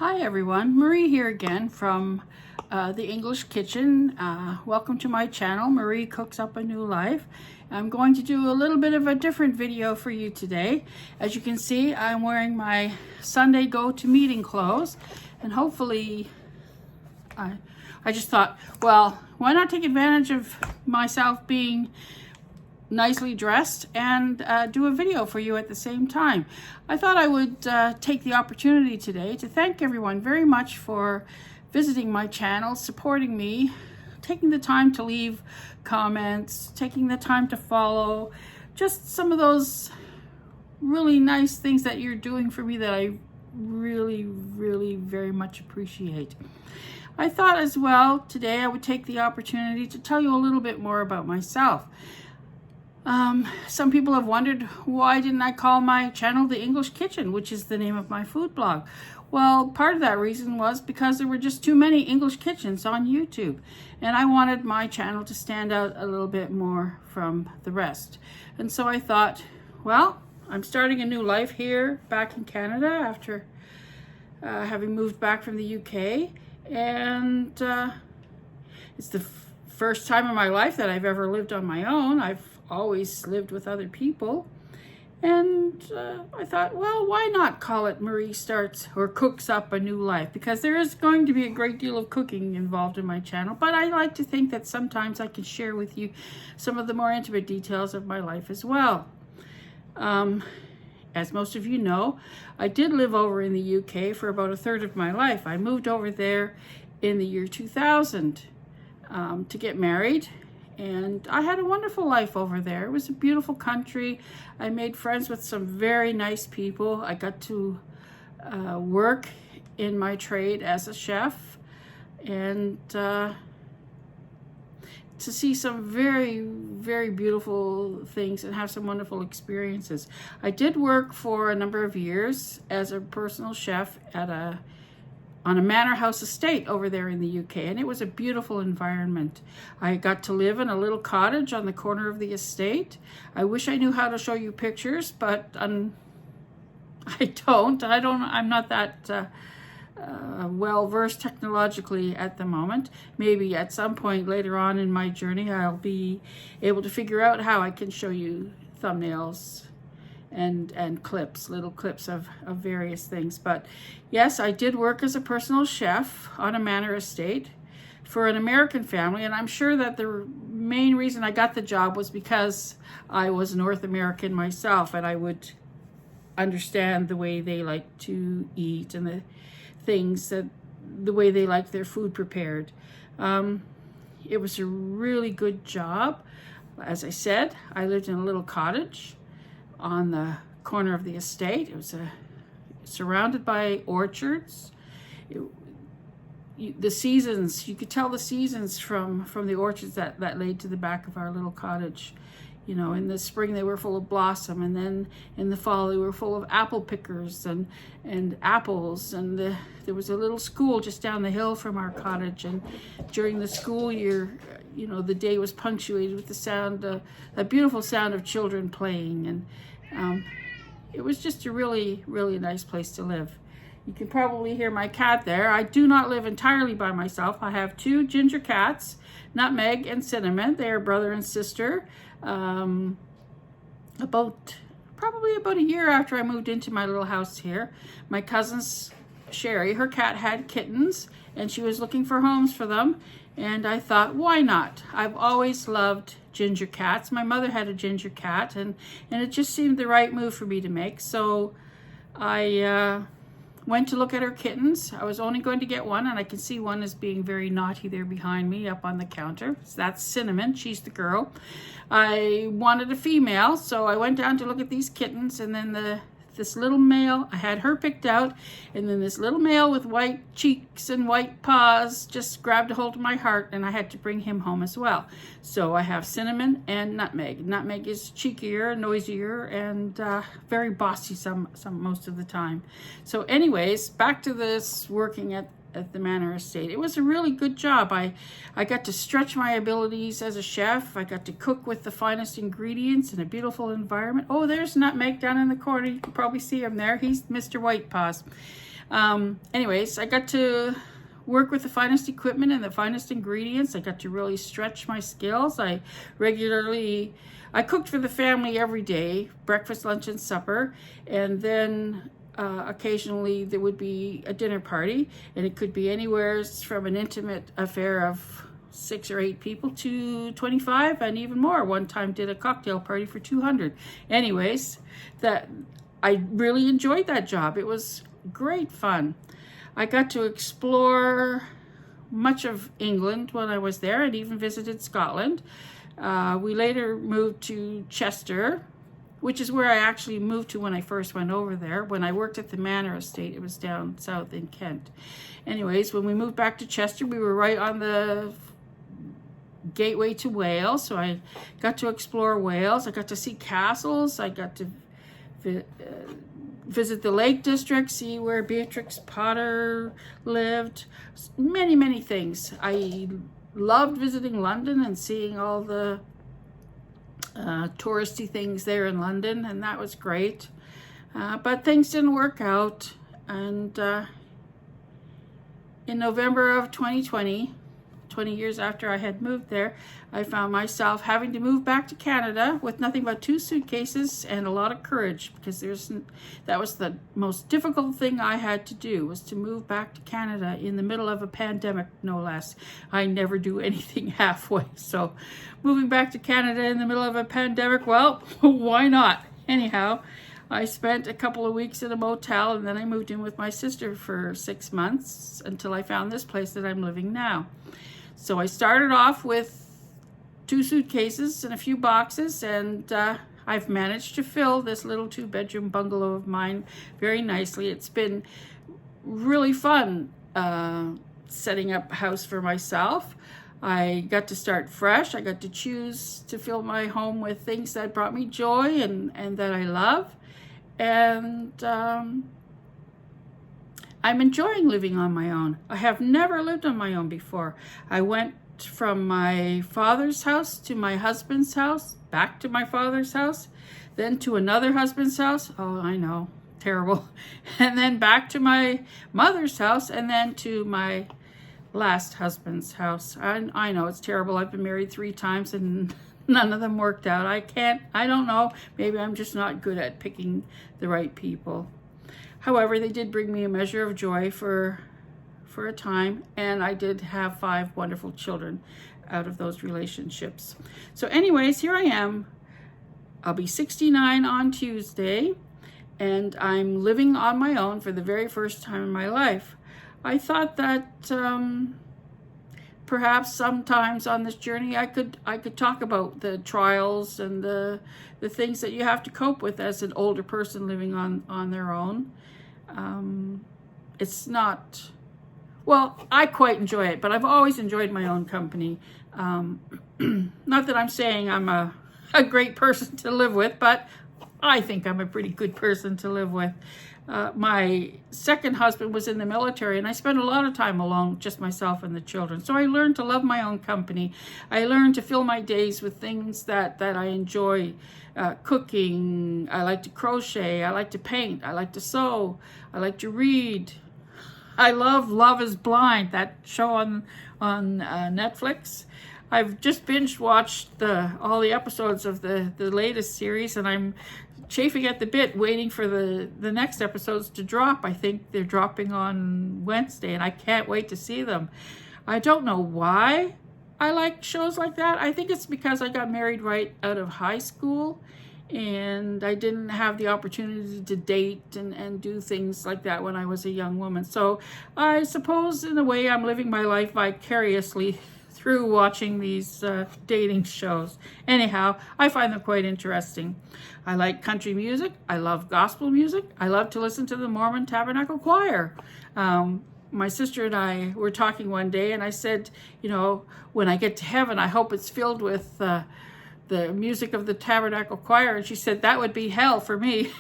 Hi everyone, Marie here again from the English Kitchen. Welcome to my channel, Marie Cooks Up a New Life. I'm going to do a little bit of a different video for you today. As you can see, I'm wearing my Sunday go-to meeting clothes, and hopefully I just thought, well, why not take advantage of myself being nicely dressed and do a video for you at the same time. I thought I would take the opportunity today to thank everyone very much for visiting my channel, supporting me, taking the time to leave comments, taking the time to follow, just some of those really nice things that you're doing for me that I really very much appreciate. I thought as well today I would take the opportunity to tell you a little bit more about myself. Some people have wondered, why didn't I call my channel The English Kitchen, which is the name of my food blog? Well, part of that reason was because there were just too many English kitchens on YouTube, and I wanted my channel to stand out a little bit more from the rest. And so I thought, well, I'm starting a new life here back in Canada after having moved back from the UK, and it's the first time in my life that I've ever lived on my own. I've always lived with other people, and I thought, well, why not call it Marie Starts or Cooks Up a New Life, because there is going to be a great deal of cooking involved in my channel, but I like to think that sometimes I can share with you some of the more intimate details of my life as well. As most of you know, I did live over in the UK for about a third of my life. I moved over there in the year 2000 to get married, and I had a wonderful life over there. It was a beautiful country. I made friends with some very nice people. I got to work in my trade as a chef, and to see some very beautiful things and have some wonderful experiences. I did work for a number of years as a personal chef on a manor house estate over there in the UK, and it was a beautiful environment. I got to live in a little cottage on the corner of the estate. I wish I knew how to show you pictures, but I'm not that well versed technologically at the moment. Maybe at some point later on in my journey I'll be able to figure out how I can show you thumbnails and clips, little clips of various things. But yes, I did work as a personal chef on a manor estate for an American family, and I'm sure that the main reason I got the job was because I was North American myself, and I would understand the way they like to eat and the way they like their food prepared. It was a really good job. As I said, I lived in a little cottage on the corner of the estate. It was surrounded by orchards. The seasons, you could tell the seasons from the orchards that laid to the back of our little cottage. You know, in the spring they were full of blossom, and then in the fall they were full of apple pickers and apples, and there was a little school just down the hill from our cottage, and during the school year, you know, the day was punctuated with the sound, a beautiful sound of children playing, and it was just a really nice place to live. You can probably hear my cat there. I do not live entirely by myself. I have two ginger cats, Nutmeg and Cinnamon. They are brother and sister. Probably about a year after I moved into my little house here, my cousin's Sherry, her cat had kittens, and she was looking for homes for them, and I thought, why not? I've always loved ginger cats. My mother had a ginger cat, and it just seemed the right move for me to make. So I went to look at her kittens. I was only going to get one, and I can see one is being very naughty there behind me up on the counter. So that's Cinnamon. She's the girl. I wanted a female, so I went down to look at these kittens, and then this little male, I had her picked out, and then this little male with white cheeks and white paws just grabbed a hold of my heart, and I had to bring him home as well. So I have Cinnamon and Nutmeg. Nutmeg is cheekier, noisier, and very bossy most of the time. So anyways, back to this working at the manor estate. It was a really good job. I got to stretch my abilities as a chef. I got to cook with the finest ingredients in a beautiful environment. Oh, there's Nutmeg down in the corner. You can probably see him there. He's Mr. White Paws. Anyways, I got to work with the finest equipment and the finest ingredients. I got to really stretch my skills. I cooked for the family every day, breakfast, lunch, and supper. And then occasionally there would be a dinner party, and it could be anywhere from an intimate affair of 6 or 8 people to 25 and even more. One time did a cocktail party for 200. Anyways, I really enjoyed that job. It was great fun. I got to explore much of England when I was there, and even visited Scotland. We later moved to Chester, which is where I actually moved to when I first went over there. When I worked at the Manor Estate, it was down south in Kent. Anyways, when we moved back to Chester, we were right on the gateway to Wales, so I got to explore Wales. I got to see castles. I got to visit the Lake District, see where Beatrix Potter lived. Many, many things. I loved visiting London and seeing all the touristy things there in London, and that was great. But things didn't work out, and in November of 2020, 20 years after I had moved there, I found myself having to move back to Canada with nothing but 2 suitcases and a lot of courage, because that was the most difficult thing I had to do, was to move back to Canada in the middle of a pandemic, no less. I never do anything halfway, so moving back to Canada in the middle of a pandemic, well, why not? Anyhow, I spent a couple of weeks in a motel, and then I moved in with my sister for 6 months until I found this place that I'm living now. So I started off with 2 suitcases and a few boxes, and I've managed to fill this little 2-bedroom bungalow of mine very nicely. It's been really fun setting up a house for myself. I got to start fresh. I got to choose to fill my home with things that brought me joy and that I love. And I'm enjoying living on my own. I have never lived on my own before. I went from my father's house to my husband's house, back to my father's house, then to another husband's house. Oh, I know, terrible. And then back to my mother's house, and then to my last husband's house. I know it's terrible. I've been married 3 times and none of them worked out. I don't know. Maybe I'm just not good at picking the right people. However, they did bring me a measure of joy for a time, and I did have 5 wonderful children out of those relationships. So anyways, here I am. I'll be 69 on Tuesday, and I'm living on my own for the very first time in my life. I thought that perhaps sometimes on this journey I could talk about the trials and the things that you have to cope with as an older person living on their own. It's not, well, I quite enjoy it, but I've always enjoyed my own company. Not that I'm saying I'm a great person to live with, but I think I'm a pretty good person to live with. My second husband was in the military, and I spent a lot of time alone, just myself and the children. So I learned to love my own company. I learned to fill my days with things that I enjoy. Cooking, I like to crochet, I like to paint, I like to sew, I like to read. I love Love is Blind, that show on Netflix. I've just binge watched all the episodes of the latest series, and I'm chafing at the bit waiting for the next episodes to drop. I think they're dropping on Wednesday, and I can't wait to see them. I don't know why I like shows like that. I think it's because I got married right out of high school, and I didn't have the opportunity to date and do things like that when I was a young woman. So I suppose in a way I'm living my life vicariously through watching these dating shows. Anyhow, I find them quite interesting. I like country music. I love gospel music. I love to listen to the Mormon Tabernacle Choir. My sister and I were talking one day, and I said, when I get to heaven, I hope it's filled with the music of the Tabernacle Choir. And she said, that would be hell for me.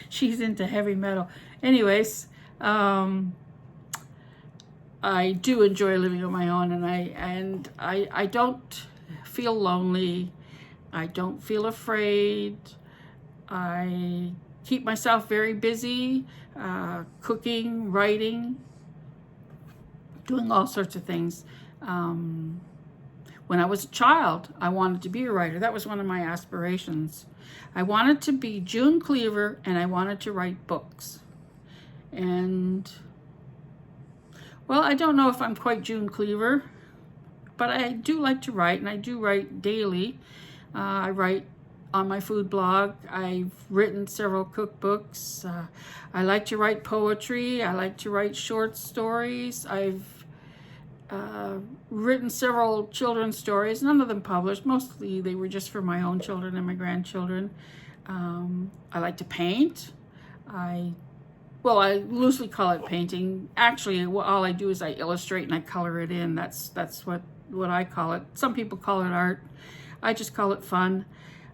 She's into heavy metal. Anyways, I do enjoy living on my own, and I don't feel lonely. I don't feel afraid. I keep myself very busy, cooking, writing, doing all sorts of things. When I was a child, I wanted to be a writer. That was one of my aspirations. I wanted to be June Cleaver, and I wanted to write books. And, well, I don't know if I'm quite June Cleaver, but I do like to write, and I do write daily. I write on my food blog. I've written several cookbooks. I like to write poetry. I like to write short stories. I've written several children's stories, none of them published. Mostly they were just for my own children and my grandchildren. I like to paint. I loosely call it painting. Actually, all I do is I illustrate and I color it in. That's what I call it. Some people call it art. I just call it fun.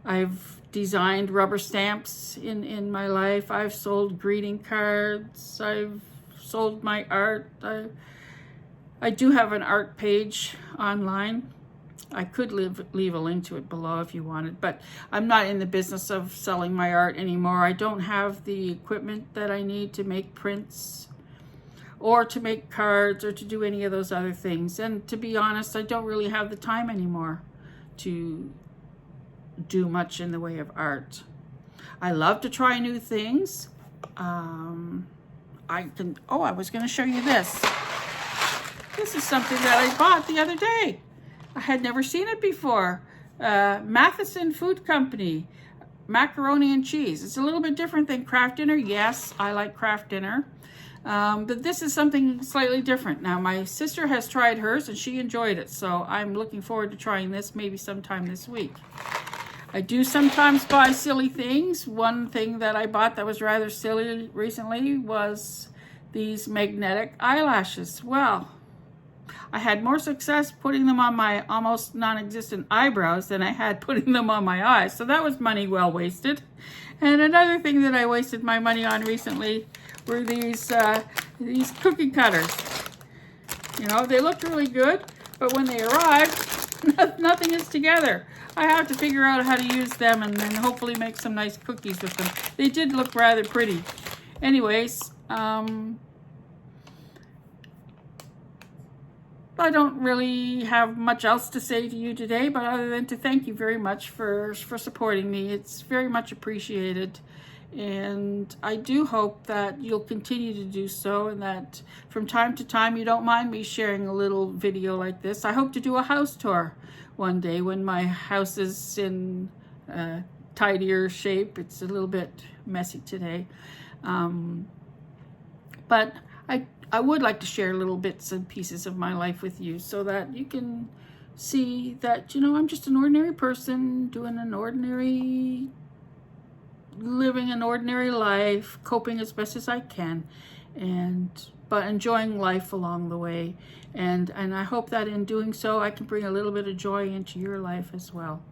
I've designed rubber stamps in my life. I've sold greeting cards. I've sold my art. I do have an art page online. I could leave a link to it below if you wanted, but I'm not in the business of selling my art anymore. I don't have the equipment that I need to make prints or to make cards or to do any of those other things. And to be honest, I don't really have the time anymore to do much in the way of art. I love to try new things. I was going to show you this. This is something that I bought the other day. I had never seen it before. Matheson Food Company, macaroni and cheese. It's a little bit different than Kraft Dinner. Yes, I like Kraft Dinner. But this is something slightly different. Now, my sister has tried hers and she enjoyed it. So I'm looking forward to trying this maybe sometime this week. I do sometimes buy silly things. One thing that I bought that was rather silly recently was these magnetic eyelashes. Well, I had more success putting them on my almost non-existent eyebrows than I had putting them on my eyes. So that was money well wasted. And another thing that I wasted my money on recently were these cookie cutters. You know, they looked really good, but when they arrived, nothing is together. I have to figure out how to use them and then hopefully make some nice cookies with them. They did look rather pretty. Anyways, I don't really have much else to say to you today, but other than to thank you very much for supporting me. It's very much appreciated. And I do hope that you'll continue to do so and that from time to time you don't mind me sharing a little video like this. I hope to do a house tour one day when my house is in tidier shape. It's a little bit messy today. But I would like to share little bits and pieces of my life with you so that you can see that, you know, I'm just an ordinary person doing living an ordinary life, coping as best as I can, but enjoying life along the way. And I hope that in doing so, I can bring a little bit of joy into your life as well.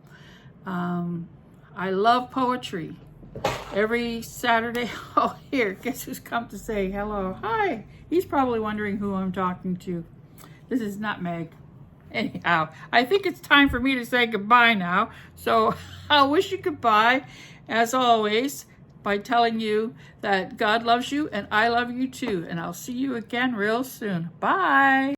I love poetry. Every Saturday, oh, here, guess who's come to say hello? Hi. He's probably wondering who I'm talking to. This is Nutmeg. Anyhow, I think it's time for me to say goodbye now. So I'll wish you goodbye, as always, by telling you that God loves you and I love you too. And I'll see you again real soon. Bye.